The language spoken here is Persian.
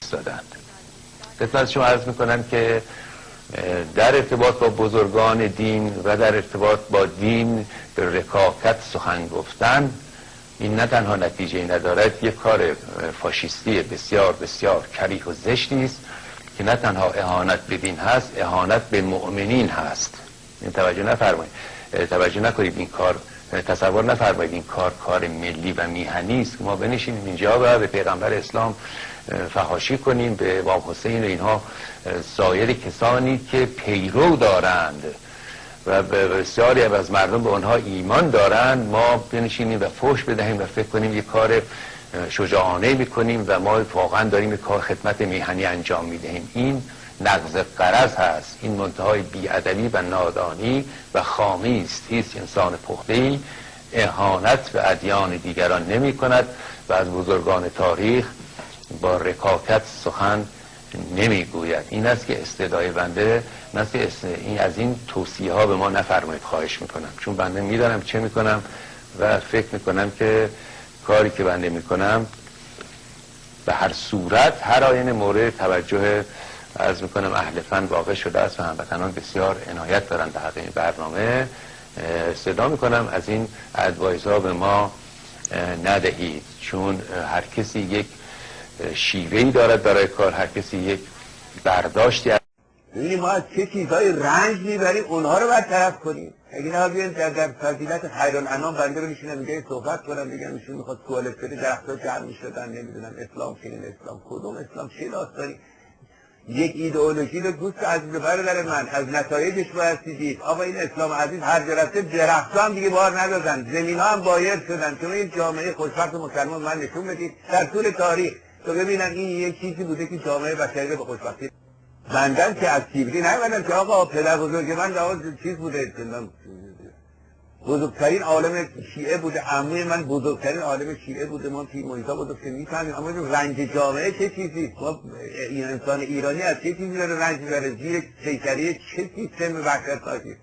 ایستادند. خدمت شما عرض میکنم که در ارتباط با بزرگان دین و در ارتباط با دین به رکاکت سخن گفتن، این نه تنها نتیجه ندارد، یک کار فاشیستی بسیار بسیار کریه و زشتی است که نه تنها اهانت به دین هست، اهانت به مؤمنین هست. این توجه نکنید این کار، تصور نفرمایید این کار ملی و میهنی است که ما بنشینیم اینجا و به پیغمبر اسلام فحاشی کنیم، به امام حسین و اینها، سایر کسانی که پیرو دارند و بسیاری از مردم به آنها ایمان دارند، ما بنشینیم و فحش بدهیم و فکر کنیم یک کار شجاعانه میکنیم و ما واقعا داریم یک کار خدمت میهنی انجام میدهیم. این نقض غرض هست، این منتهای بی‌ادبی و نادانی و خامی است. هیچ انسان پخته‌ای اهانت به ادیان دیگران نمی کند و از بزرگان تاریخ با رکاکت سخن نمیگوید. این است که استدعای بنده، این از این توصیه ها به ما نفرمایید خواهش میکنم، چون بنده میدانم چه میکنم و فکر میکنم که کاری که بنده میکنم به هر صورت هر آینه مورد توجه عرض میکنم اهل فن واقع شده است و هموطنان بسیار عنایت دارند به حق این برنامه. صدا میکنم از این ادوایزها به ما ندهید، چون هر کسی یک شیوهی دارد برای کار، هر کسی یک برداشتی. ببینیم ما از چه چیزهای رنج میبریم اونها رو باید طرف کنیم. اگه نه بیان در فضیلت خیرالانام بنده رو میشینم اینجا صحبت کنم، بگم ایشون میخواد توالت بره، درخت‌ها جمع میشدن، نمیدونم اسلام چیه، اسلام کدوم اسلام، چه داستانی. یک ایدئولوژی رو دوست عزیز برادر من از نتایجش باید دید. آقا این اسلام عزیز هر جا رفته درخت‌ها هم دیگه بار ندادن، زمین‌ها هم بایر شدن. شما این جامعه خوشبخت مسلمان من نشون بدید در طول تاریخ تو ببینن این یک چیزی بوده که جامعه بشری رو به خوشبختی بندن که از کیبری نیومدن که آقا پدر بزرگ من چیز بوده، بزرگترین عالم شیعه بوده، عموی من بزرگترین عالم شیعه بوده، ما توی محیطا بوده که میفهمیم. اما رنج جامعه چه چیزی، ما این انسان ایرانی از چه چیزی داره رنج میبره، زیر سیطره چه سیستم وحشتناکی.